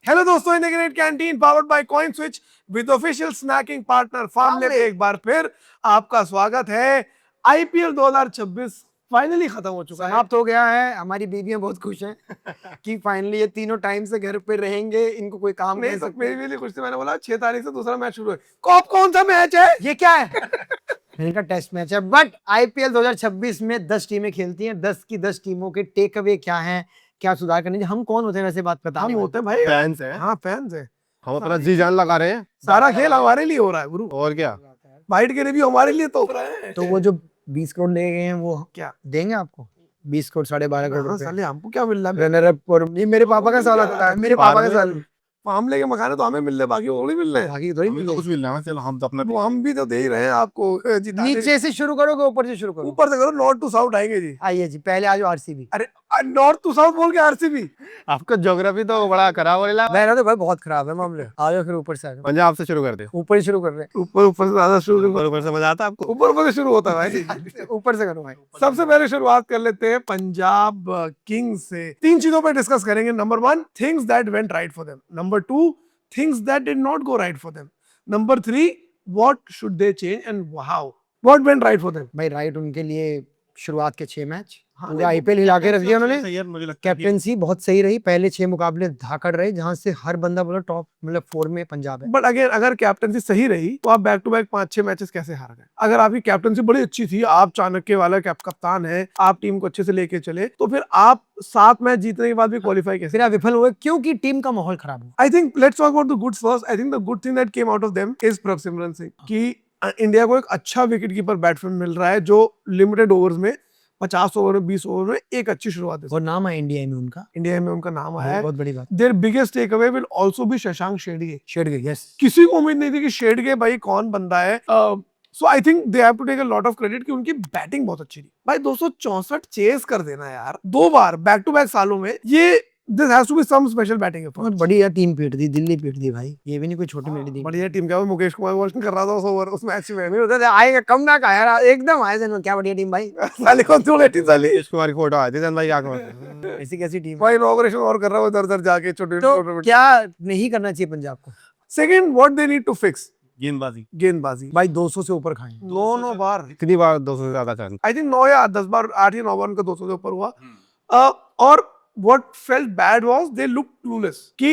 Hello दोस्तों, integrated canteen powered by CoinSwitch with official snacking partner Farmley पे एक बार फिर आपका स्वागत है। आईपीएल 2026 फाइनली खत्म हो चुका है। समाप्त हो गया है। हमारी बीवियां बहुत खुश हैं कि फाइनली ये तीनों टाइम से घर पे रहेंगे, इनको कोई काम नहीं नहीं तो सकते। मेरी भी खुश थी। मैंने बोला 6 तारीख से दूसरा मैच शुरू है। कौन सा मैच है? ये क्या है? इनका टेस्ट मैच है। बट आईपीएल 2026 में 10 टीमें खेलती हैं। 10 की 10 टीमों के टेक अवे क्या हैं, क्या सुधार करने चाहिए। हम कौन होते हैं वैसे बात पता हम नहीं होते हैं भाई, फैंस हैं। हाँ फैंस है। हम अपना जी जान लगा रहे हैं। सारा खेल हमारे लिए हो रहा है गुरु। और क्या, वाइट के रिव्यू हमारे लिए तो हो रहा है। तो वो जो 20 करोड़ ले गए हैं वो क्या देंगे आपको? 20 करोड़ 12.5 करोड़ हाँ, रुपए। साले हमको क्या मिल रहा है? रनर अप और ये मेरे पापा का सवाल आता है। मेरे पापा का सवाल। मामले के मकान तो हमें मिल रहे, बाकी वो नहीं मिल रहे। बाकी थोड़ी हमें तो कुछ मिल रहा है। चलो हम तो अपना वो हम भी तो दे ही रहे हैं आपको। जिताने नीचे से शुरू करोगे ऊपर से शुरू करो? ऊपर से करो, नॉर्थ टू साउथ आएंगे जी। आइए जी, पहले आज आरसीबी। अरे नॉर्थ टू साउथ बोल के आरसीबी। आपका ज्योग्राफी तो बड़ा खराब हो रहा है। मेरा तो भाई बहुत खराब है मामले। आ जाओ फिर ऊपर से आ जाओ। पंजाब से शुरू कर दे। ऊपर ही शुरू कर रहे हैं। ऊपर से ज्यादा शुरू, ऊपर से मजा आता है आपको? ऊपर से शुरू होता है भाई। ऊपर से करो भाई। सबसे पहले शुरुआत कर लेते हैं पंजाब किंग्स से। 3 चीजों पे डिस्कस करेंगे। Number 1, things that went right for them. Number 2, things that did not go right for them. Number 3, what should they change and how what went right for them. भाई राइट उनके लिए शुरुआत के 6 match हाँ, IPL हिला के रख दिया उन्होंने। सही है, मुझे लगता है कि कैप्टेंसी बहुत सही रही। पहले 6 मुकाबले धाकड़ रहे जहां से हर बंदा बोला टॉप मतलब 4 में पंजाब है। बट अगेन अगर कैप्टनसी सही रही तो आप बैक टू बैक 5-6 मैचेस कैसे हार गए? अगर आपकी कैप्टनसी बड़ी अच्छी थी, आप चाणक्य वाला कप्तान है, आप टीम को अच्छे से लेके चले, तो फिर आप 7 मैच जीतने के बाद भी क्वालिफाई कैसे? फिर आप विफल हुए क्योंकि टीम का माहौल खराब हुआ। I think let's talk about the goods first. I think the good thing that came out of them is Prabhsimran Singh कि इंडिया को एक अच्छा विकेट कीपर बैट्समैन मिल रहा है जो लिमिटेड ओवर्स में 50 ओवर में 20 ओवर में एक अच्छी शुरुआत है। और नाम है इंडिया में उनका। इंडिया में उनका नाम आया है। बहुत बड़ी बात। There biggest take away will also be Shashank Shedge. Shedge, yes. किसी को उम्मीद नहीं थी कि शेडगे भाई कौन बंदा है। So I think they have to take a lot of credit कि उनकी बैटिंग बहुत अच्छी थी। भाई 264 चेस कर देना यार 2 बार बैक टू बैक सालों में, ये this has to be some special batting effort. बहुत बढ़िया टीम पीट दी, दिल्ली पीट दी भाई। ये भी नहीं कोई छोटी मोटी टीम। बढ़िया टीम क्या, वो मुकेश कुमार वॉशिंग कर रहा था उस ओवर उस मैच में। नहीं होता था, आएगा कम ना का यार, एकदम आए थे। क्या बढ़िया टीम भाई। साले कौन सी वाली टीम साली? इसको हमारी फोटो आई थी जन भाई आंखों। ऐसी कैसी टीम? भाई इनॉग्रेशन और कर रहा है उधर उधर जाके छोटे तो छोटे। क्या नहीं करना चाहिए पंजाब को? Second, what they need to fix, गेंदबाजी। गेंदबाजी। भाई 200 से ऊपर खाएं। दोनों बार कितनी बार 200 से ज्यादा चांस? आई थिंक 9 या 10 बार, 8 या 9 बार उनका 200 से ऊपर हुआ। और what felt bad was they look clueless कि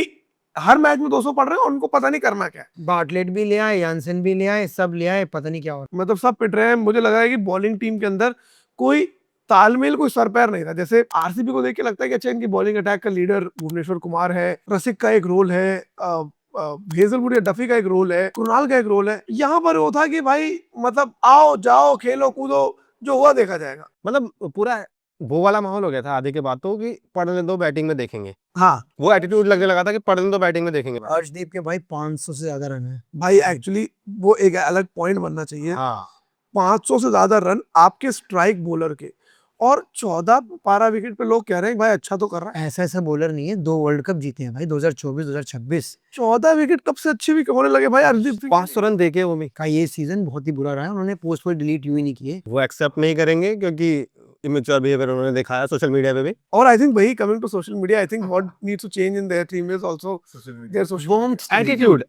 हर मैच में 200 पड़ रहे हैं और उनको पता नहीं करना क्या है। बाटलेट भी ले आए, यानसन भी ले आए, सब ले आए, पता नहीं क्या हो रहा। मतलब सब पिट रहे हैं। मुझे लग रहा है कि बॉलिंग टीम के अंदर कोई तालमेल, कोई सर पैर नहीं था। जैसे आरसीबी को देख के लगता है कि अच्छा इनकी बॉलिंग अटैक का लीडर भुवनेश्वर कुमार है, रसिक का एक रोल है, हेजलवुड या डफी का एक रोल है, कुणाल का एक रोल है। यहाँ पर वो था कि भाई मतलब आओ जाओ खेलो कूदो, जो हुआ देखा जाएगा। मतलब पूरा वो वाला माहौल हो गया था आधे के बाद तो कि पढ़ने दो बैटिंग में देखेंगे। हाँ वो एटीट्यूड लगने लगा था कि पढ़ने दो बैटिंग में देखेंगे। अर्शदीप के भाई 500 से ज्यादा रन है भाई एक्चुअली वो एक अलग पॉइंट बनना चाहिए। हाँ 500 से ज्यादा रन आपके स्ट्राइक बॉलर के, और 14-12 विकेट पे लोग कह रहे हैं भाई अच्छा तो कर रहा है। ऐसा बॉलर नहीं है। 2 वर्ल्ड कप जीते हैं भाई, 2024 2026 14 विकेट कब से अच्छे भी होने लगे भाई हरदीप सिंह। 500 रन देके वो भी का ये सीजन बहुत ही बुरा रहा है। उन्होंने पोस्ट पर डिलीट यूं ही नहीं किए। वो एक्सेप्ट नहीं करेंगे क्योंकि इमेच्योर बिहेवियर उन्होंने दिखाया सोशल मीडिया पे भी। और आई थिंक भाई coming to social media, I think what needs to change in their team is also their social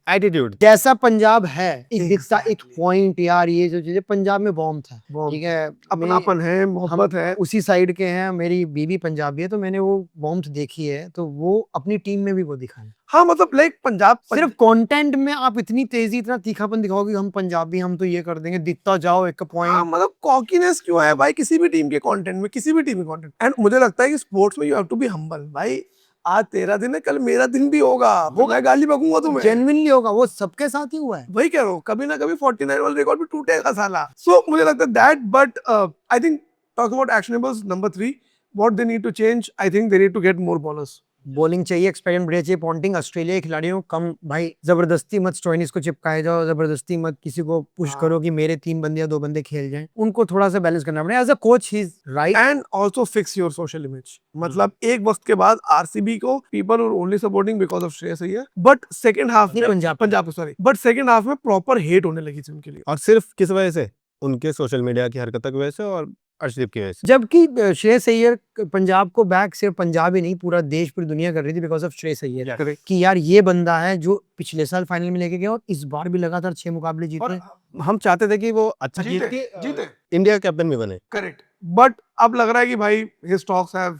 attitude जैसा पंजाब है एक दिखता एक पॉइंट यार। ये जो चीजें पंजाब में बॉम्ब था, ठीक है, अपनापन है, मोहब्बत है। उसी साइड के हैं। मेरी बीवी पंजाबी है तो मैंने वो बॉम्ब देखी है, तो वो अपनी टीम में भी वो दिखाएं। हाँ मतलब लाइक पंजाब सिर्फ कंटेंट में आप इतनी तेजी इतना तीखापन दिखाओगे, हम पंजाबी हम तो ये कर देंगे, दिखता जाओ एक हाँ, पॉइंट। मतलब कॉकीनेस क्यों है भाई किसी भी टीम के कंटेंट में, किसी भी टीम के कंटेंट। एंड मुझे लगता है कि स्पोर्ट्स में you have to be humble. भाई आज तेरा दिन है, कल मेरा दिन भी होगा, वो मैं गाली बकूंगा तुम्हें। जेन्युइनली होगा, वो सबके साथ ही हुआ है। वही कह रहा हूँ, कभी ना कभी 49 वाला रिकॉर्ड भी टूटेगा साला। सो मुझे लगता है that, but I think talking about actionables, number 3 what they need to change, I think they need to get more bowlers. Bowling चाहिए, एक्सपेरिमेंट बढ़िया चाहिए। पॉन्टिंग ऑस्ट्रेलिया के खिलाड़ियों को कम भाई, जबरदस्ती मत स्टोइनिस को चिपकाए जाओ, जबरदस्ती मत किसी को पुश करो कि मेरे 3 बंदे या 2 बंदे खेल जाएं। उनको थोड़ा सा बैलेंस करना पड़ेगा। As a coach he is right. And also fix your social image. मतलब एक वक्त के बाद आरसीबी को people were only supporting because of Shreyas Iyer, but second half में Punjab sorry but second half में प्रॉपर हेट होने लगी थी उनके लिए। और सिर्फ किस वजह से? उनके सोशल मीडिया की हरकतों की वजह से और अर्शदीप की वजह से। जबकि श्रेयस अय्यर पंजाब को बैक सिर्फ पंजाब ही नहीं पूरा देश पूरी दुनिया कर रही थी because of Shreyas Iyer Correct. कि यार ये बंदा है जो पिछले साल फाइनल में लेके गया और इस बार भी लगातार 6 मुकाबले जीत और रहे हैं। हम चाहते थे कि वो अच्छा जीत जीते के जीते इंडिया का कैप्टन भी बने। करेक्ट, बट अब लग रहा है कि भाई his stocks have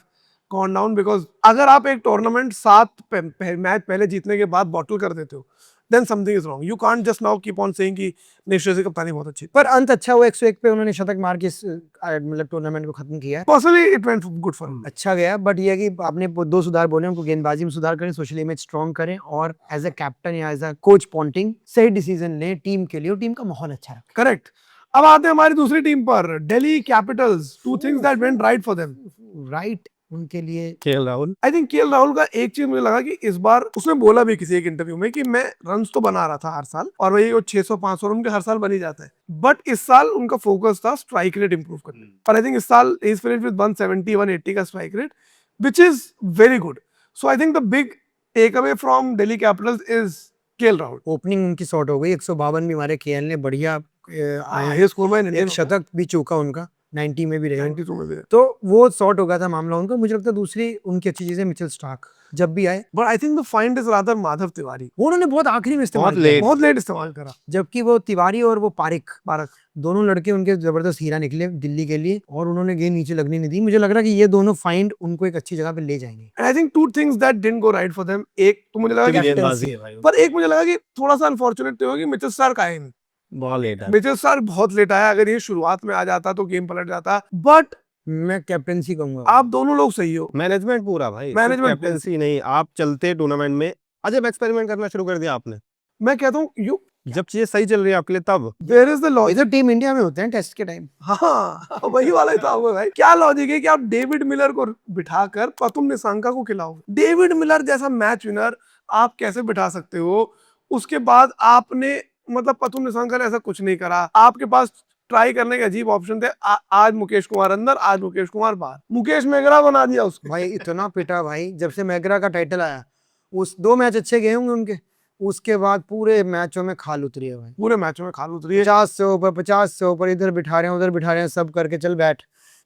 gone down because अगर आप एक टूर्नामेंट 7 मैच पहले जीतने के बाद बॉटल कर देते हो then something is wrong. You can't just now keep on saying कि नेशनल की कप्तानी बहुत अच्छी। पर अंत अच्छा हुआ 101 पे उन्होंने शतक मार के मतलब टूर्नामेंट को खत्म किया है। Personally it went good for him. अच्छा गया बट ये है कि आपने 2 सुधार बोले उनको गेंदबाजी में सुधार करें सोशल इमेज स्ट्रॉन्ग करें और एज अ कैप्टन या एज अ कोच पॉन्टिंग सही डिसीजन लें टीम के लिए और टीम का माहौल अच्छा रखें। करेक्ट। अब आते हैं हमारी दूसरी टीम पर, Delhi Capitals. Two things that went right for them. Right उनके लिए KL Rahul. I think KL Rahul का एक चीज मुझे लगा कि इस बार उसने बोला भी किसी एक इंटरव्यू में कि मैं रन्स तो बना रहा था हर साल और वही 600-500 रन के हर साल बन ही जाता है, बट इस साल उनका फोकस था स्ट्राइक रेट इंप्रूव करने पर। आई थिंक इस साल इज फिनिश्ड विद 170-180 का strike rate which is very good. So I think the big tech away from Delhi Capitals is KL Rahul. Opening उनकी शॉर्ट हो गई 152 भी मारे केएल ने बढ़िया आए हाईएस्ट स्कोर में एक इंडियन शतक भी चूका उनका 90 में भी रहे 92 में भी। तो वो शॉर्ट हो गया था मामला उनका। मुझे लगता है दूसरी उनकी अच्छी चीज है मिचेल स्टार्क जब भी आए but I think the find is rather Madhav Tiwari. वो उन्होंने बहुत आखिरी में इस्तेमाल बहुत किया late। बहुत लेट इस्तेमाल करा। जबकि वो तिवारी और वो पारिक पारक दोनों लड़के उनके जबरदस्त हीरा निकले दिल्ली के लिए और उन्होंने गेंद नीचे लगने नहीं दी। मुझे लग रहा है कि ये दोनों फाइंड उनको एक अच्छी जगह पे ले जाएंगे। And I think two things that didn't go right for them. एक तो मुझे लगा कि गेंदबाजी है भाई। पर एक मुझे लगा कि थोड़ा सा अनफॉर्चुनेट हुआ कि मिचेल स्टार्क आए नहीं। बहुत लेट है। मिचेल स्टार्क बहुत लेट आया। अगर ये शुरुआत में आ जाता तो गेम पलट जाता। बट मैं कैप्टनसी कहूंगा आप दोनों लोग सही हो। मैनेजमेंट पूरा भाई, Management कैप्टेंसी नहीं। आप चलते टूर्नामेंट में अजब एक्सपेरिमेंट करना शुरू कर दिया आपने। मैं कहता हूँ यू जब चीजें सही चल रही है आपके लिए तब देयर इज द लॉजिक। इधर टीम इंडिया में होते हैं टेस्ट के टाइम। हाँ वही वाला ही था वो भाई। क्या लॉजिक है कि आप डेविड मिलर को बिठाकर पतुम निसांका को खिलाओगे? डेविड मिलर जैसा मैच विनर आप कैसे बिठा सकते हो? उसके बाद आपने मतलब पतुम निसांका ने ऐसा कुछ नहीं करा। आपके पास ट्राई करने के अजीब ऑप्शन थे। आज मुकेश कुमार अंदर, आज मुकेश कुमार बाहर। मुकेश मेगरा बना दिया उसको। भाई इतना पिटा भाई जब से मैगरा का टाइटल आया। उस 2 मैच अच्छे गए होंगे उनके, उसके बाद पूरे मैचों में खाल उतरी है भाई। पूरे मैचों में खाल उतरी है। 50 से ऊपर 50 से ऊपर इधर बिठा रहे हैं उधर बिठा रहे हैं सब करके चल बैठ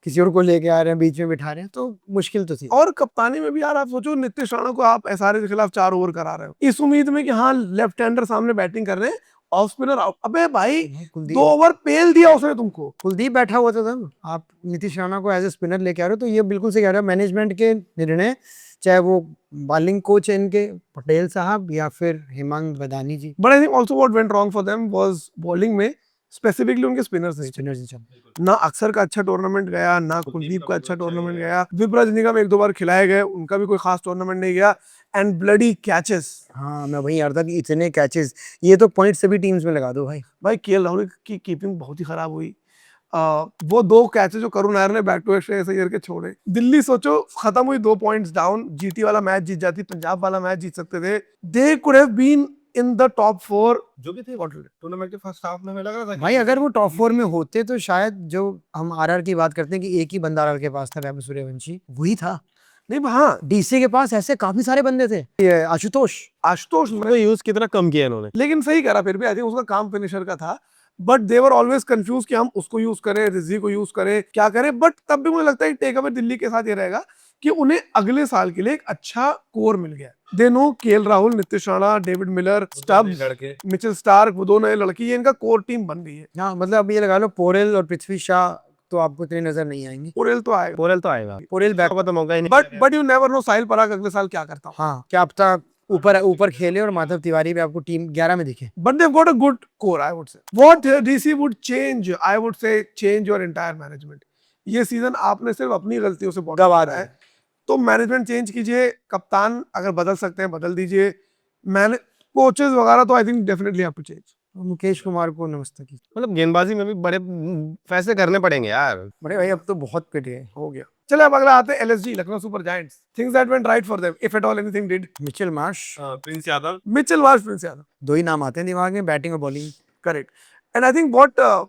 किसी और को लेके आ रहे हैं बीच में बिठा रहे हैं तो मुश्किल तो थी। और कप्तानी में भी यार आप सोचो नीतीश राणा को आप एसआरएच के खिलाफ 4 ओवर करा रहे हो इस उम्मीद में कि हाँ लेफ्ट हैंडर सामने बैटिंग कर रहे हैं, ऑफ स्पिनर आउट। अबे भाई 2 ओवर पेल दिया उसने तुमको। कुलदीप बैठा हुआ था तब। आप नीतीश राणा को एज ए स्पिनर लेके आ रहे हो तो ये बिल्कुल से कह रहे हो मैनेजमेंट के निर्णय, चाहे वो बॉलिंग कोच है इनके पटेल साहब या फिर Hemant Badani ji. But I think also what went wrong for them was bowling में स्पेसिफिकली उनके स्पिनर्स नहीं। स्पिनर्स ही चल ना अक्षर का अच्छा टूर्नामेंट गया, ना कुलदीप का अच्छा टूर्नामेंट गया। विप्राज निगम 1-2 बार खिलाए गए, उनका भी कोई खास टूर्नामेंट नहीं गया। And bloody catches. हाँ मैं वही यार था कि इतने कैचेस ये तो पॉइंट सभी टीम्स में लगा दो भाई। भाई केएल राहुल की कीपिंग बहुत ही खराब हुई। वो 2 कैचेस जो करुण नायर ने back to back Shreyas Iyer के छोड़े। दिल्ली सोचो खत्म हुई 2 पॉइंट्स डाउन। जीटी वाला मैच जीत जाती, पंजाब वाला मैच जीत सकते थे। They could have been in the top 4 जो भी थे टूर्नामेंट के फर्स्ट हाफ में हमें लग रहा था भाई अगर वो टॉप 4 में होते तो शायद जो हम आरआर की बात करते हैं कि एक ही बंदा आरआर के पास था वैभव सूर्यवंशी वही था। नहीं हाँ डीसी के पास ऐसे काफी सारे बंदे थे। ये आशुतोष उसको यूज कितना कम किया इन्होंने। लेकिन सही करा फिर भी। आई थिंक उसका काम फिनिशर का था। But they were always confuse कि हम उसको यूज करें, रिजी को यूज करें, क्या करें। बट तब भी मुझे लगता है टेक अवे दिल्ली के साथ ये रहेगा कि उन्हें अगले साल के लिए एक अच्छा कोर मिल गया। They know KL Rahul, Nitish Rana, David Miller, Stubbs, Mitchell Starc, वो 2 नए लड़के, ये इनका कोर टीम बन गई है। हाँ मतलब अब ये लगा लो पोरेल और पृथ्वी शाह तो आपको इतने नजर नहीं आएंगे। पोरेल तो आएगा। पोरेल तो आएगा। पोरेल बैक तो मौका ही नहीं। बट यू नेवर नो साहिल पराग अगले साल क्या करता हूँ। हाँ क्या पता ऊपर ऊपर खेले और माधव तिवारी भी आपको टीम 11 में दिखे। But they've got a good core, I would say. What DC would change, I would say, change your entire management. ये सीजन आपने सिर्फ अपनी गलतियों से बहुत गवा है, तो मैनेजमेंट चेंज कीजिए। कप्तान अगर बदल सकते हैं बदल दीजिए। मैंने कोचेस वगैरह तो I think definitely have to change. Mukesh Kumar को नमस्ते की। मतलब गेंदबाजी में भी बड़े फैसले करने पड़ेंगे यार। बड़े भाई अब तो बहुत पिटे हैं। हो गया। चले अब अगला आते हैं LSG, Lucknow super giants. Things that went right for them, if at all anything did. Mitchell Marsh, Prince Yadav. Mitchell Marsh, Prince Yadav, 2 ही नाम आते हैं दिमाग में, बैटिंग और bowling. Correct. And I think what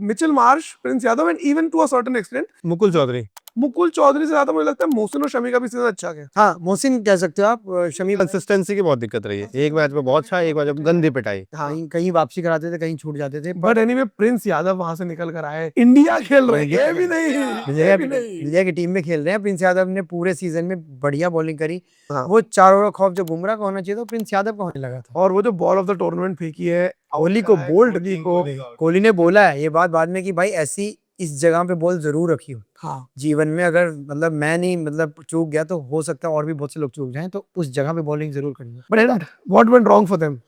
Mitchell Marsh, Prince Yadav and even to a certain extent Mukul Chaudhary. Mukul Chaudhary से ज्यादा मुझे लगता है मोहसिन और शमी का भी सीजन अच्छा गया। हाँ, मोहसिन कह सकते हो आप। शमी कंसिस्टेंसी की बहुत दिक्कत रही है, एक मैच में बहुत अच्छा, एक मैच में गंदी पिटाई। कहीं कहीं वापसी कराते थे, कहीं छूट जाते थे। बट एनीवे प्रिंस यादव वहां से निकल कर आए, इंडिया खेल रहे हैं, ये भी नहीं, ये भी नहीं। इंडिया की टीम में खेल रहे हैं। प्रिंस यादव ने पूरे सीजन में बढ़िया बॉलिंग करी। हाँ। वो 4 ओवर खौफ जो बुमराह का होना चाहिए था, प्रिंस यादव का होने लगा था। और वो जो बॉल ऑफ द टूर्नामेंट फेंकी है कोहली को बोल्ड दी को, कोहली ने बोला है ये बात बाद में कि भाई ऐसी इस जगह पे बॉल जरूर रखी हो हाँ, जीवन में। अगर मतलब मैं नहीं मतलब चूक गया तो हो सकता है और भी बहुत से लोग चूक जाएं, तो उस जगह पे बॉलिंग जरूर करनी है। But what went wrong for them?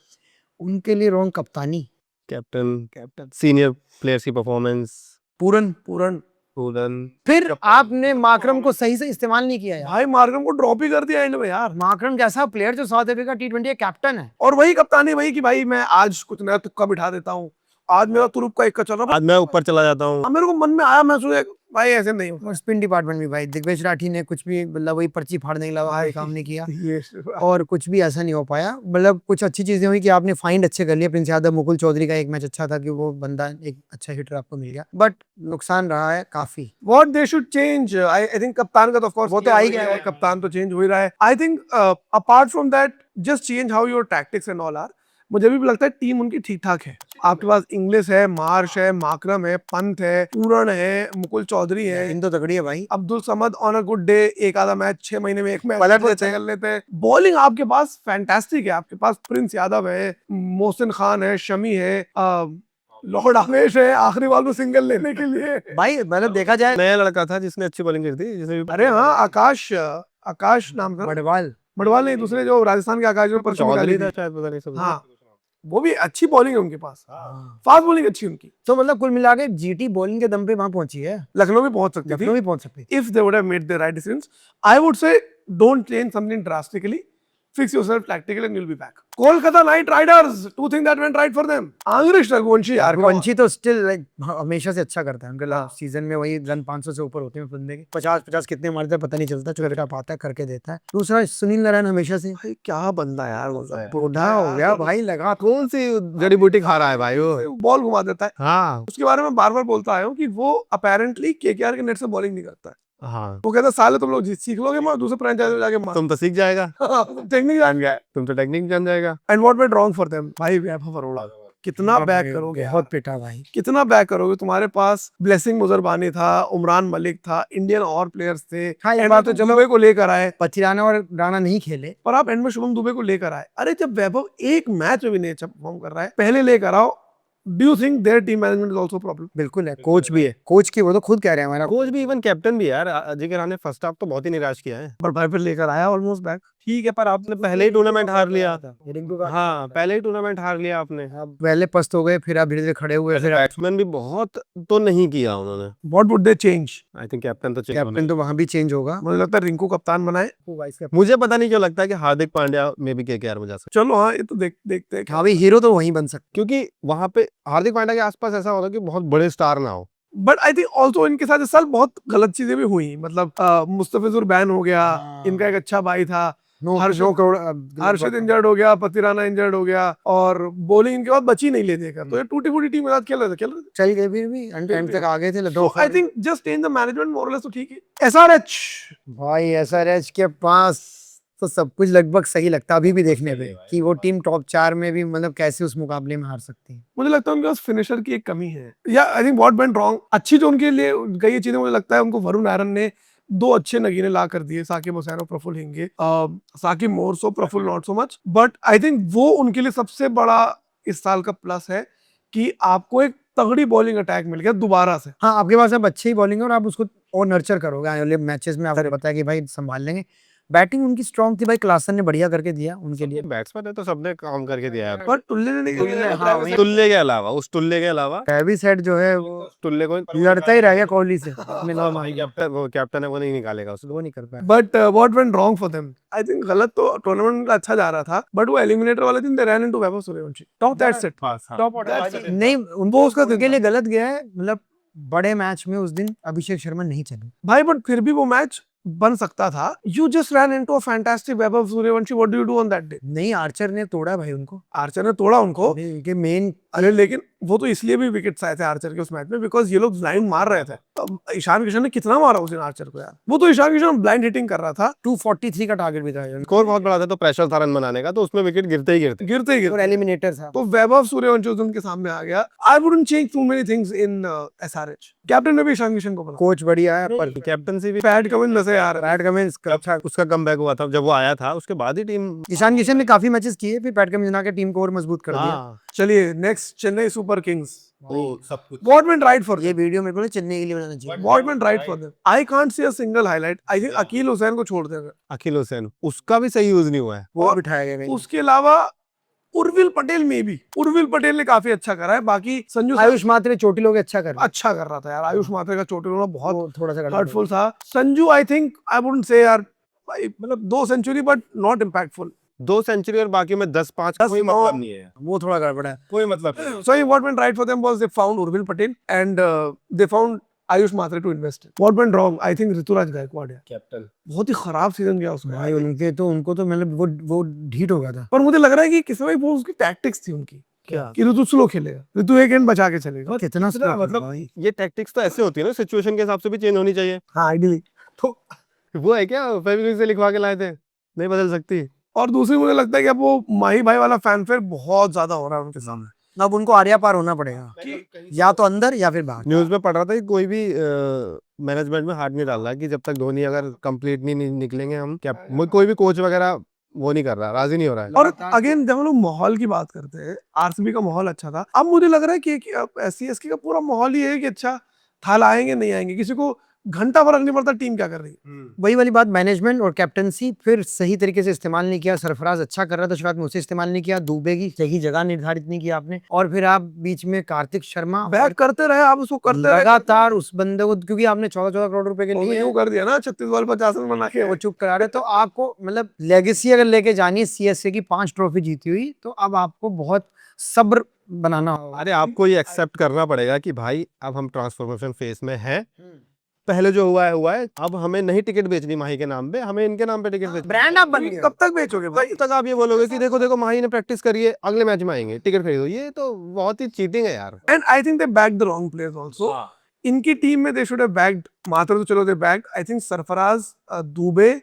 उनके लिए रॉन्ग कप्तानी, कैप्टन सीनियर प्लेयर्स की परफॉर्मेंस पूरन। पूरन। फिर आपने माकरम को सही से इस्तेमाल नहीं किया यार। भाई मार्गम को ड्रॉप ही कर दिया एंड में यार। माकरम जैसा प्लेयर जो साउथ अफ्रीका T20 कैप्टन है, और वही कप्तानी वही कि भाई मैं आज कुछ नया तुक्का बिठा देता हूँ, आज मेरा तुरुप का एक का चल रहा आज मैं ऊपर चला जाता हूँ। है, मेरे को मन में आया, मैं सोचा भाई ऐसे नहीं होता। और स्पिन डिपार्टमेंट में भाई दिग्विजय राठी ने कुछ भी मतलब वही पर्ची फाड़ने के अलावा कोई काम नहीं किया, ये और कुछ भी ऐसा नहीं हो पाया। मतलब कुछ अच्छी चीजें हुई कि आपने फाइंड अच्छे कर लिए। प्रिंस यादव, मुकुल चौधरी का एक मैच अच्छा था कि वो बंदा एक अच्छा हिटर आपको मिल गया, बट नुकसान रहा है काफी। What they should change, I think कप्तान का तो ऑफ कोर्स वो तो आ ही गया है। कप्तान तो चेंज हो ही रहा है। I think apart from that just change how your tactics and all are. मुझे भी लगता है टीम उनकी ठीक ठाक है। आपके पास इंग्लिश है, मार्श है, माकरम है, पंत है, पूरन है, मुकुल चौधरी है, इन तो तगड़ी है भाई। Abdul Samad on a good day एक आधा मैच 6 महीने में एक मैच पलट बहुत देते अच्छा कर लेते हैं। बॉलिंग आपके पास फैंटास्टिक है, आपके पास प्रिंस यादव है, मोहसिन खान है, शमी है, लॉर्ड आवेश है आखिरी बॉल में सिंगल लेने के लिए। भाई मतलब देखा जाए नया लड़का था जिसने अच्छी बॉलिंग करी थी, जिसने अरे हाँ, आकाश नाम था, बड़वाल, बड़वाल नहीं, दूसरे जो राजस्थान के आकाश जो परसों निकाली चौधरी था थी। शायद, पता नहीं सब। हाँ, वो भी अच्छी बॉलिंग है उनके पास, फास्ट बॉलिंग अच्छी उनकी। तो मतलब कुल मिला के जीटी बॉलिंग के दम पे वहां पहुंची है। लखनऊ भी पहुंच सकती लखनऊ थी भी पहुंच सकती थी। if they would have made the right decisions. I would say don't change something drastically. Fix yourself tactically and you'll be back. Kolkata Knight Riders, two things that went right for them. Angrish Raghuvanshi यार, रघुवंशी तो still like हमेशा से अच्छा करता है। उनके last season में वही रन 500 से ऊपर होते हैं बंदे के। 50 कितने मारते हैं पता नहीं चलता, चुटका पाता है करके देता है। दूसरा सुनील नारायण हमेशा से भाई क्या बंदा यार वो तो। बूढ़ा हो गया भाई, लगा कौन सी जड़ी बूटी खा रहा है भाई वो। बॉल घुमा देता है। हाँ उसके बारे में बार बार बोलता आया हूँ कि वो अपेरेंटली केकेआर के नेट से बॉलिंग नहीं करता है। हाँ, वो कहता है साले तुम लोग सीख लोगे, मैं दूसरे फ्रेंचाइज में जाके मार तुम तो सीख जाएगा, टेक्निक जान गया है। तुम तो टेक्निक जान जाएगा। And what went wrong for them? भाई वैभव अरोड़ा कितना बैक करोगे यार? बहुत पिटा भाई। कितना बैक करोगे? तुम्हारे पास ब्लेसिंग मुजरबानी था, उमरान मलिक था, इंडियन और प्लेयर्स थे। हाँ, ये एंड बात में तो तो दुबे को लेकर आए, पथिराना और राणा नहीं खेले। पर आप एंड में शुभम दुबे को लेकर आए। अरे जब वैभव एक मैच में भी नहीं अच्छा परफॉर्म कर रहा है, पहले लेकर आओ। Do you think their team management is also problem? बिल्कुल है, कोच भी है। कोच की वो तो खुद कह रहे हैं हमारा कोच भी, इवन कैप्टन भी यार। अजय के ने फर्स्ट हाफ तो बहुत ही निराश किया है। पर भाई फिर लेकर आया ऑलमोस्ट बैक। ठीक है, पर आपने पहले ही टूर्नामेंट हार लिया। रिंकू का हाँ, पहले ही टूर्नामेंट हार लिया आपने। अब पहले पस्त हो गए, फिर आप धीरे धीरे खड़े हुए, फिर बैट्समैन भी बहुत तो नहीं किया उन्होंने। What would they change? I think captain तो चाहिए। कैप्टन तो वहां भी चेंज होगा। मुझे लगता है रिंकू कप्तान बनाए। मुझे पता नहीं क्यों लगता है कि हार्दिक पांड्या में भी केकेआर में जा सकता चलो हाँ, ये तो देखते हैं। हाँ भाई, हीरो तो वहीं बन सकते। क्योंकि वहां पे हार्दिक पांड्या के आसपास ऐसा होता कि बहुत बड़े स्टार ना हो। बट आई थिंक ऑल्सो इनके साथ इस साल बहुत गलत चीजें भी हुई। मतलब मुस्तफिजुर बैन हो गया, इनका एक अच्छा भाई था। हर्षित इंजर्ड हो गया, पतिराना इंजर्ड हो गया, और बॉलिंग इनके बाद बची नहीं ले देकर। तो ये टूटी फूटी टीम के साथ खेल रहे थे। चल गए, फिर भी टाइम तक आ गए थे। So I think just change the management more or less तो ठीक है। SRH भाई SRH के पास तो सब कुछ लगभग सही लगता अभी भी देखने पे कि वो टीम टॉप 4 में भी मतलब कैसे उस मुकाबले में हार सकती है। मुझे लगता है उनके पास फिनिशर की एक कमी है, या आई थिंक व्हाट वेंट रॉन्ग। अच्छी जो उनके लिए गई चीजें, मुझे लगता है उनको वरुण नारायण ने 2 अच्छे नगीने ला कर दिए, साकिब हुसैन और Praful Hinge. Sakib more so, Praful not so much, but I think वो उनके लिए सबसे बड़ा इस साल का प्लस है कि आपको एक तगड़ी बॉलिंग अटैक मिल गया दोबारा से। हाँ, आपके पास अब अच्छी ही बॉलिंग है और आप उसको और नर्चर करोगे आने वाले मैचेस में। आपको पता है कि भाई संभाल लेंगे। बैटिंग उनकी स्ट्रांग थी भाई, क्लासन ने बढ़िया करके दिया उनके लिए। बैट्समैन है तो सबने काम करके दिया है। पर टुल्ले ने नहीं किया। तुल्ले के अलावा, उस तुल्ले के अलावा ट्रेविस हेड जो है वो तुल्ले को लड़ता ही रह गया कोहली से। कैप्टन है, वो नहीं निकालेगा उसको। वो नहीं कर पाया। But what went wrong for them? I think गलत तो टूर्नामेंट अच्छा जा रहा था, बट वो एलिमिनेटर वाले दिन they ran into Vaibhav Suryavanshi. Top that's it. नहीं, उनको उसका उनके लिए गलत गया है। मतलब बड़े मैच में उस दिन अभिषेक शर्मा नहीं चले भाई, बट फिर भी वो मैच बन सकता था. You just ran into a fantastic Vaibhav Suryavanshi. What do you do on that day? नहीं, आर्चर ने तोड़ा भाई उनको. आर्चर ने तोड़ा उनको. उनके मेन अरे लेकिन वो तो इसलिए भी विकेट्स आए थे आर्चर के उस मैच में बिकॉज ये लोग ब्लाइंड मार रहे थे. अब ईशान किशन ने कितना मारा उस दिन आर्चर को यार. वो तो ईशान किशन ब्लाइंड हिटिंग कर रहा था. 243 का टारगेट भी था स्कोर बहुत बड़ा था तो प्रेशर था रन बनाने का, तो उसमें विकेट गिरते ही गिरते. गिरते ही और गिरते. एलिमिनेटर था. तो वैभव सूर्यवंशी उस दिन के सामने आ गया. I wouldn't change too many things in SRH. Captain ने भी ईशान किशन को बोला. कोच बढ़िया है पर कैप्टनसी भी पैट कमिंस नसे यार. पैट कमिंस अच्छा. उसका कमबैक हुआ था जब वो आया था, उसके बाद ही टीम. ईशान किशन ने काफी मैचेस किए, फिर पैट कमिंस आके टीम को और मजबूत कर दिया. हाँ, चलिए नेक्स्ट चेन्नई सुपर किंग्स. वो सब कुछ. What went right for ये them? वीडियो मेरे को ना चेन्नई के लिए बनाना चाहिए. What went right for them? I can't see a single highlight. I think Aqeel Hussain को छोड़ देंगे. अखिल हुसैन, उसका भी सही यूज नहीं हुआ है. वो और बिठाया गया कहीं. उसके अलावा उर्विल पटेल में भी. उर्विल पटेल ने काफी अच्छा करा है. बाकी संजू आयुष मात्रे चोटी लोग अच्छा कर रहे हैं. अच्छा कर रहा था यार. आयुष मात्रे का चोटिल होना बहुत वो थोड़ा सा गड़बड़ हर्टफुल था. Sanju I think I wouldn't say यार भाई मतलब 2 century but not impactful. 2 century और बाकी में 10-5 10 कोई मतलब नहीं है. हुआ. वो थोड़ा गड़बड़ है. कोई मतलब नहीं. So what went right for them was they found Urvil Patel and they found Ayush Matre to invest in. What went wrong? I think Rituraj Gaikwad है. कैप्टन बहुत ही खराब सीजन गया उसमें. भाई उनको तो मतलब वो ढीठ हो गया था. पर मुझे लग रहा है कि किसी में वो उसकी टैक्टिक्स थी उनकी क्या कि ऋतु स्लो खेलेगा. ऋतु एक एंड बचा के चलेगा. कितना slow मतलब भाई. ये टैक्टिक्स तो ऐसे होती है ना, सिचुएशन के हिसाब से भी चेंज होनी चाहिए. हाँ आइडियली. तो वो है क्या, फेविक्विक से लिखवा के लाए थे, नहीं बदल सकती. और दूसरी मुझे लगता है कि अब वो माही भाई वाला फैनफेयर बहुत ज्यादा हो रहा है उनके सामने. अब उनको आर्या पार होना पड़ेगा, या तो अंदर या फिर बाहर. न्यूज में पढ़ रहा था कि कोई भी मैनेजमेंट में हाथ नहीं डाल रहा कि जब तक धोनी अगर कंप्लीट नहीं निकलेंगे हम क्या, कोई भी कोच वगैरह वो नहीं कर रहा, राजी नहीं हो रहा है. और अगेन जब हम लोग माहौल की बात करते हैं, आरसीबी का माहौल अच्छा था. अब मुझे लग रहा है कि सीएसके का पूरा माहौल ही है कि अच्छा थाल आएंगे नहीं आएंगे, किसी को घंटा फर्क नहीं पड़ता टीम क्या कर रही है. वही वाली बात, मैनेजमेंट और कैप्टनसी फिर सही तरीके से इस्तेमाल नहीं किया. सरफराज अच्छा कर रहा था शुरुआत में, उसे इस्तेमाल नहीं किया. दुबे की सही जगह निर्धारित नहीं किया आपने. और फिर आप बीच में कार्तिक शर्मा बैक करते रहे आप उसको करते रहे. लगातार उस बंदे को, क्योंकि आपने 14 करोड़ रुपए के उन्होंने लिए यूं कर दिया ना 36 बॉल 50 रन बना के. वो चुप करा रहे. तो आपको मतलब लेगेसी अगर लेके जानी है सीएसके की 5 ट्रॉफी जीती हुई, तो अब आपको बहुत सब्र बनाना होगा. अरे आपको ये एक्सेप्ट करना पड़ेगा कि भाई अब हम ट्रांसफॉर्मेशन फेज में हैं. पहले जो हुआ है, अब हमें नहीं टिकट बेचनी माही के नाम पे, हमें इनके नाम पे टिकट बेचनी. ब्रांड आप बन गए. कब तक बेचोगे भाई? तब तक आप ये बोलोगे कि देखो माही ने प्रैक्टिस करी है, अगले मैच में आएंगे टिकट खरीदो. ये तो बहुत ही चीटिंग है यार. And I think they back the wrong players also. इनकी टीम में they should have backed Mhatre, तो चलो they backed I think Sarfaraz, Dube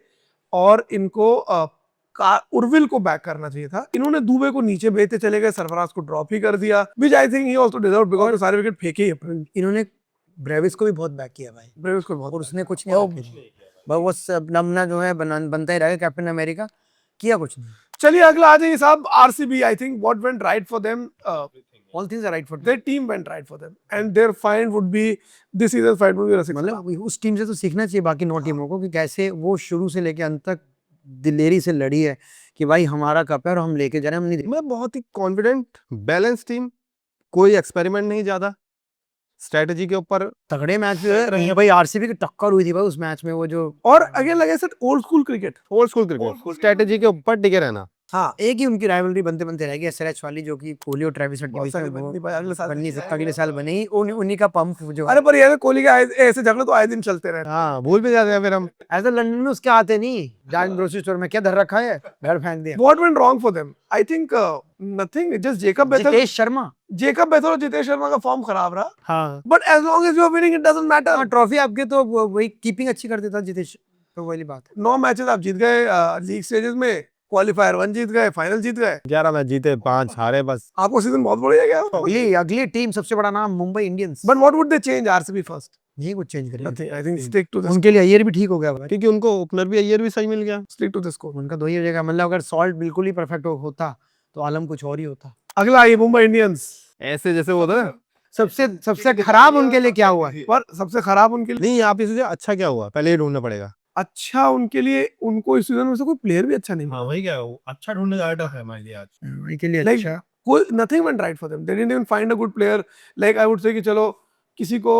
और इनको उर्विल को बैक करना चाहिए था. इन्होंने दुबे को नीचे भेजते चले गए, सरफराज को ड्रॉप ही कर दिया, which I think he also deserve because सारे विकेट फेंके ही अपने. इन्होंने ब्रेविस को भी बहुत बैक किया भाई, ब्रेविस को बहुत. और उसने कुछ नहीं किया. वो सब नमना जो है बनता ही रहेगा कैप्टन अमेरिका, किया कुछ नहीं. चलिए अगला आ जाइए साहब. RCB I think what went right for them, all things are right for their team went right for them and their find would be this season find would be Rasik. मतलब उस टीम से तो सीखना चाहिए बाकी 9 टीमों को कि कैसे वो शुरू से लेके अंत तक दिलेरी से लड़ी है कि भाई हमारा कप है और हम लेके जा रहे हैं. हम नहीं मैं बहुत ही कॉन्फिडेंट बैलेंस टीम, कोई एक्सपेरिमेंट नहीं ज्यादा स्ट्रेटजी के ऊपर. तगड़े मैच रही है भाई. आरसीबी की टक्कर हुई थी भाई उस मैच में. वो जो और अगेन लगे sir old school cricket. Old school cricket strategy के ऊपर टिके रहना. हाँ एक ही उनकी राइवलरी बनते बनते रह गई एसआरएच वाली, जो कि कोहली और ट्रेविस हेड के बीच में वो अगले साल बन नहीं सकता. अगले साल बनी उन्हीं का पंप जो. अरे पर यार कोहली के ऐसे झगड़े तो आए दिन चलते रहते. हाँ भूल भी जाते हैं फिर हम. ऐसा लंदन में उसके आते नहीं. जान ग्रोसरी स्टोर में क्या धर रखा है, घर फेंक दिया. What went wrong for them? I think nothing. Just Jacob Bethel. Jitesh Sharma. Jacob Bethel और जितेश शर्मा का फॉर्म खराब रहा. हाँ But as long as you are winning, it doesn't matter. Trophy आपके तो वही कीपिंग अच्छी कर देता जितेश, तो वही बात है. 9 मैचेस आप जीत गए लीग स्टेजेस में, क्वालिफायर 1 जीत गए, फाइनल जीत गए. 11 मैच जीते 5 हारे बस. आपको सीजन बहुत बढ़िया गया. अगली टीम सबसे बड़ा नाम Mumbai Indians. But what would they change RCB first? यही कुछ चेंज करेंगे. Nothing. I think stick to this. उनके लिए अय्यर भी ठीक हो गया भाई. क्योंकि उनको ओपनर भी अय्यर भी सही मिल गया. Stick to this score. उनका 2 ही हो जाएगा. मतलब अगर सॉल्ट बिल्कुल ही परफेक्ट होता तो आलम कुछ और ही होता. अगला आइए मुंबई इंडियंस. ऐसे जैसे वो था ना. सबसे खराब उनके लिए क्या हुआ है? पर सबसे खराब उनके लिए नहीं, आप इसे अच्छा क्या हुआ पहले ही ढूंढना पड़ेगा. अच्छा उनके लिए, उनको इस सीजन में से कोई प्लेयर भी अच्छा नहीं मिला. हाँ वही क्या अच्छा ढूंढने का टफ है हमारे लिए आज. उनके लिए Like, अच्छा. कोई nothing went right for them. They didn't even find a good player. Like I would say कि चलो किसी को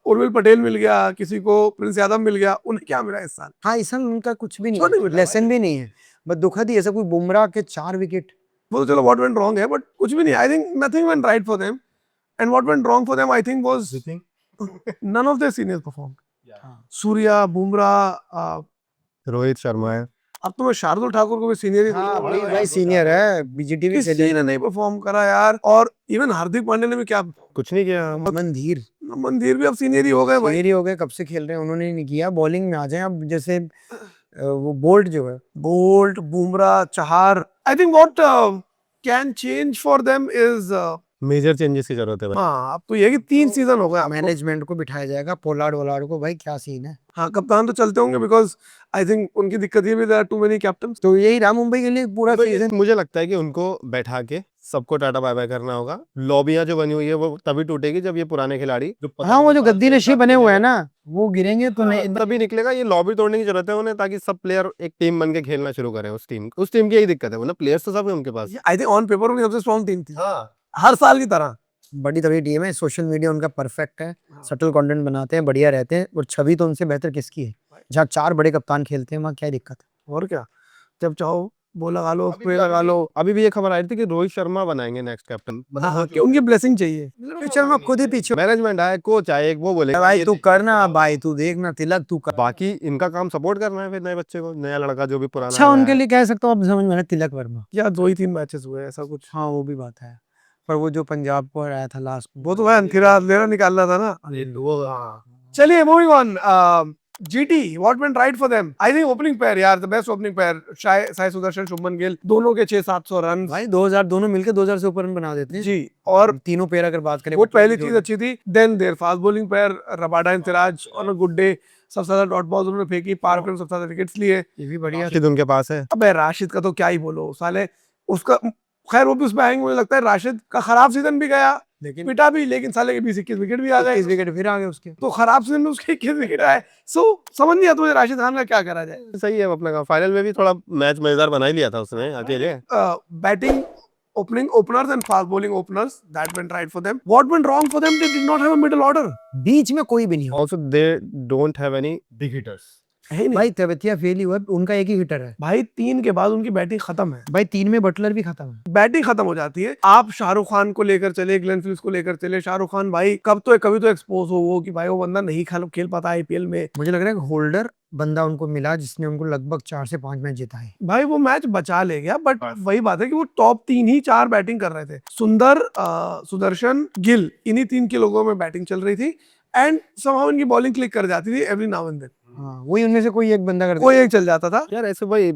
उर्विल पटेल मिल गया, किसी को प्रिंस यादव मिल गया. उन्हें क्या मिला इस साल? हाँ इस साल उनका कुछ भी क्यों नहीं नहीं, मिला लेसन भी नहीं है. बस दुखद ही ऐसा कोई बुमराह के 4 विकेट. वो तो चलो what went wrong है, but कुछ भी नहीं. I think nothing went right for them. And what went wrong for them, I think, was none of their seniors performed. Surya, Bumrah, Rohit Sharma है। अब तो मैं शार्दुल ठाकुर को भी सीनियर ही हाँ दूंगा। भाई सीनियर है, बीजीटी भी किसी ने नहीं परफॉर्म करा यार, और इवन हार्दिक पांड्या ने भी क्या, कुछ नहीं किया। मंदिर मंदिर भी अब सीनियर ही हो गए भाई। सीनियर ही हो गए, कब से खेल रहे हैं, उन्होंने नहीं किया। बॉलिंग में आ जाए अब, जैसे वो बोल्ट जो है, Boult, Bumrah, Chahar, I think what can change for them is major changes की जरूरत है भाई। हाँ, अब तो ये है कि 3 सीजन हो गए आपको। मैनेजमेंट को बिठाया जाएगा, पोलार्ड वोलार्ड को, भाई क्या सीन है। हाँ, कप्तान तो चलते होंगे, बिकॉज आई थिंक उनकी दिक्कत ये भी there are too many captains. तो यही रहा मुंबई के लिए पूरा सीजन। मुझे लगता है कि उनको बैठा के सबको टाटा बाय बाय करना होगा। लॉबियां जो बनी हुई है वो तभी टूटेगी जब ये पुराने खिलाड़ी हाँ वो जो गद्दी नशी बने हुए हैं ना, वो गिरेंगे तो नहीं। तभी निकलेगा। ये लॉबी तोड़ने की जरूरत है उन्हें, ताकि सब प्लेयर एक टीम बन के खेलना शुरू करें। उस टीम की यही दिक्कत है, मतलब प्लेयर्स तो सब है उनके पास। आई थिंक ऑन पेपर उनकी सबसे स्ट्रॉन्ग टीम थी, हाँ, हर साल की तरह। बड़ी तगड़ी टीम है, सोशल मीडिया उनका परफेक्ट है, सटल कंटेंट बनाते हैं, बढ़िया रहते हैं, और छवि तो उनसे बेहतर किसकी है। जहाँ 4 बड़े कप्तान खेलते हैं वहाँ क्या दिक्कत है। और क्या, जब चाहो वो लगा लो, स्प्रे लगा लो। अभी भी ये खबर आई थी कि रोहित शर्मा बनाएंगे नेक्स्ट कैप्टन। हाँ, कि उनकी ब्लेसिंग चाहिए। रोहित शर्मा खुद ही पीछे। मैनेजमेंट आए, कोच आए, एक वो बोले भाई तू करना, भाई तू देखना, तिलक तू कर। बाकी इनका काम सपोर्ट करना है फिर नए बच्चे को, नया लड़का जो भी पुराना अच्छा आया उनके है। लिए कह सकता हूँ, अब समझ में आया, तिलक वर्मा। या 2 ही 3 मैचेस हुए ऐसा कुछ। हाँ वो भी बात है, पर वो जो पंजाब को आया था लास्ट, वो तो भाई अंथिरा लेरा निकालना था ना। चलिए moving on. GT, what went right for them? I think opening pair यार, the best opening pair, Sai Sudarshan, Shubman Gill, दोनों के 600-700 रन। भाई 2000 दोनों मिलके 2000 से ऊपर रन बना देते हैं जी, और तीनों पेयर अगर बात करें। वो पहली चीज अच्छी थी। Then there fast bowling pair, Rabada and Siraj on a good day, सबसे ज्यादा डॉट बॉल्स उन्होंने फेंकी, पावर प्ले में सबसे ज्यादा विकेट्स लिए। ये भी बढ़िया। राशिद उनके पास है। अबे राशिद का तो क्या ही बोलो, साले उसका, खैर वो भी उसमें आएंगे। मुझे लगता है राशिद का खराब सीजन भी गया, लेकिन पिटा भी, लेकिन साले के 20-21 विकेट भी आ गए। 21 विकेट फिर आ गए उसके। तो खराब सीजन में उसके 21 विकेट आए। सो समझ नहीं आता मुझे राशिद खान का क्या करा जाए। सही है अपना काम। फाइनल में भी थोड़ा मैच मजेदार बना ही लिया था उसने अकेले। Batting, opening openers and fast bowling openers, that went right for them. What went wrong for them? They did not have a middle order. बीच में कोई भी नहीं हो Also they don't have any big hitters. है ही नहीं भाई, तबेतिया fail ही हुआ, उनका एक ही हिटर है भाई। 3 के बाद उनकी बैटिंग खत्म है। भाई, 3 में बटलर भी खत्म है। बैटिंग खत्म हो जाती है। आप शाहरुख खान को लेकर चले, ग्लेन फिलिप्स को लेकर चले, शाहरुख खान भाई कभी तो एक्सपोज हो वो कि भाई वो बंदा नहीं खेल पाता आईपीएल में। मुझे लग रहा है कि होल्डर बंदा उनको मिला जिसने उनको लगभग 4 से 5 मैच जिताए। भाई वो मैच बचा ले गया, बट वही बात है कि वो टॉप 3 ही 4 बैटिंग कर रहे थे। सुंदर, सुदर्शन, गिल, इन्हीं 3 के लोगों में बैटिंग चल रही थी, एंड समहाउ इनकी बॉलिंग क्लिक कर जाती थी एवरी नाउ एंड देन। हाँ, वही उनमें से कोई एक बंदा कर कोई एक चल जाता था, यार ऐसे भाई,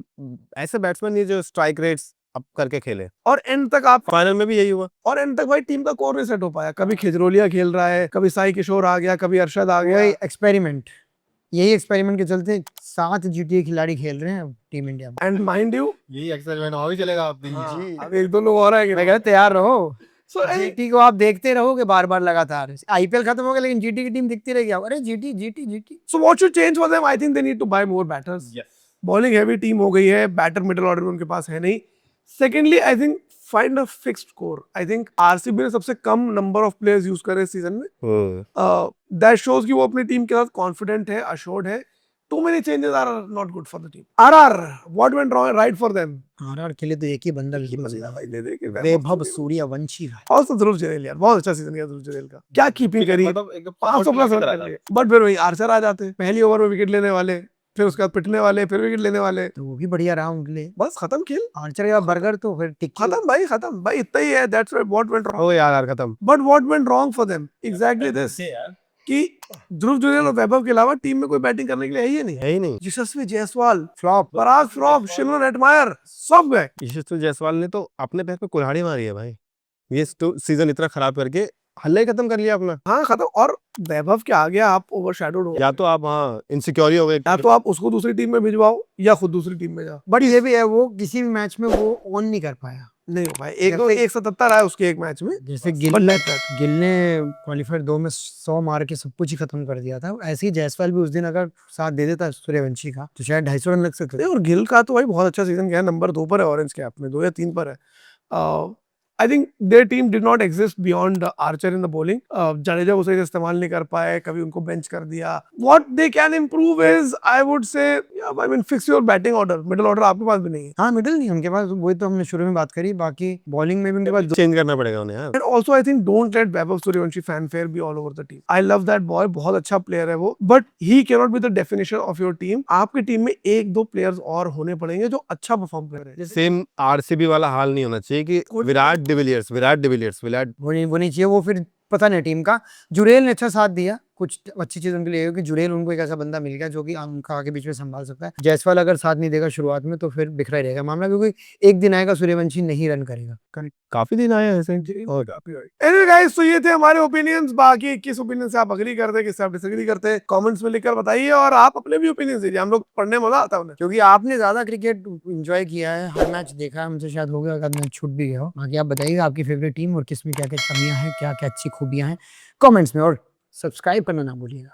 ऐसे बैट्समैन नहीं जो स्ट्राइक रेट्स अप करके खेले। और एंड तक आप, फाइनल में भी यही हुआ। और एंड तक भाई टीम का कोर नहीं सेट हो पाया। कभी खिजरोलिया खेल रहा है, कभी साई किशोर आ गया, कभी अरशद आ गया। वही एक्सपेरिमेंट, यही एक्सपेरिमेंट के चलते 7 जीटीए खिलाड़ी खेल रहे हैं टीम इंडिया में। एंड माइंड यू, यही एक्सपेरिमेंट और भी चलेगा अब अब 1-2 लोग और आएंगे। मैं कह रहा तैयार रहो, So, जीटी को आप देखते रहोगे बार बार लगातार। आईपीएल खत्म हो गया लेकिन जीटी की टीम दिखती रहेगी। अरे GT GT GT. so what should change for them? I think they need to buy more batters. Yes. Bowling heavy team हो गई है, बैटर मिडिल ऑर्डर में उनके पास है नहीं। Secondly I think find a fixed core. I think RCB ने सबसे कम number of players use करे इस सीजन में। दैट शोज कि वो अपनी टीम के साथ कॉन्फिडेंट है, अश्योर्ड है। Too many changes are not good for the team. RR, what went wrong right for them? RR के लिए तो एक ही बंदा भाई दे दे के वैभव सूर्यवंशी है। और तो ध्रुव जरेल यार, बहुत अच्छा सीजन किया ध्रुव जरेल का। क्या कीपिंग करी, 500 प्लस रन कर लिए। बट फिर वही आर्चर आ जाते, पहली ओवर में विकेट लेने वाले, फिर उसके बाद पिटने वाले, फिर विकेट लेने वाले, तो वो भी बढ़िया रहा उनके लिए। बस खत्म खेल, आर्चर का बर्गर तो फिर टिक्की। खत्म भाई इतना ही है। That's what went wrong. ओ यार खत्म। But what went wrong for them exactly this, कि ध्रुव जुरेल और वैभव के अलावा टीम में कोई बैटिंग करने के लिए है ही नहीं। है ही नहीं। Yashasvi Jaiswal flop. Parag flop, Shimron Hetmyer सब गए। यशस्वी जायसवाल ने तो अपने पैर पे कुल्हाड़ी मारी है भाई। ये सीजन इतना खराब करके हल्ला ही खत्म कर लिया अपना। हाँ खत्म। और वैभव के आगे आप ओवरशैडोड हो, या तो आप हाँ इनसिक्योर हो गए, या तो आप उसको दूसरी टीम में भिजवाओ या खुद दूसरी टीम में जाओ। बट ये भी है, वो किसी भी मैच में वो ऑन नहीं कर पाया। नहीं हो पाए। 177 आया उसके एक मैच में। जैसे गिल ने क्वालिफायर 2 में 100 मार के सब कुछ ही खत्म कर दिया था। ऐसे ही जायसवाल भी उस दिन अगर साथ दे देता सूर्यवंशी का तो शायद 250 रन लग सकते। और गिल का तो भाई बहुत अच्छा सीजन गया, नंबर 2 पर है ऑरेंज कैप में, 2 या 3 पर है। I think their team did not exist beyond Archer in the bowling. Jadeja वो सही से इस्तेमाल नहीं कर पाए, कभी उनको बेंच कर दिया. What they can improve is, I would say, yeah, I mean, fix your batting order. Middle order आपके पास भी नहीं है. हाँ मिडिल नहीं उनके पास, वही तो हमने शुरू में बात करी. बाकी बॉलिंग में भी उनके पास चेंज करना पड़ेगा उन्हें यार. And also, I think don't let Vaibhav Suryavanshi fanfare be all over the team. I love that boy, बहुत अच्छा player है वो, but he cannot be the definition of your team. आपकी टीम में एक दो players और होने पड़ेंगे जो अच्छा परफॉर्म कर रहे हैं. सेम आरसीबी वाला हाल नहीं होना चाहिए कि विराट डिविलियर्स वो नहीं चाहिए. वो फिर पता नहीं टीम का. जुरेल ने अच्छा साथ दिया, कुछ अच्छी चीज उनके लिए है कि जुरेल उनको एक ऐसा बंदा मिल गया जो कि उनका आगे बीच में संभाल सकता है. जायसवाल अगर साथ नहीं देगा शुरुआत में तो फिर बिखरा ही रहेगा मामला, क्योंकि एक दिन आएगा सूर्यवंशी नहीं रन करेगा. काफी दिन आए हैं ऐसे. Anyway guys, तो ये थे हमारे ओपिनियंस. बाकी किस ओपिनियन से आप अग्री करते हैं, किससे आप डिसएग्री करते हैं, कमेंट्स में लिखकर बताइए. और आप अपने भी ओपिनियंस दीजिए, हम लोग पढ़ने में मजा आता है उन्हें. क्योंकि आपने ज्यादा क्रिकेट एंजॉय किया है, हर मैच देखा है, हमसे शायद हो गया अगर मैच छूट भी गया हो. बाकी आप बताइए आपकी फेवरेट टीम और किसमें क्या क्या कमियां हैं, क्या क्या अच्छी खूबियां हैं कमेंट्स में. और सब्सक्राइब करना ना भूलिएगा.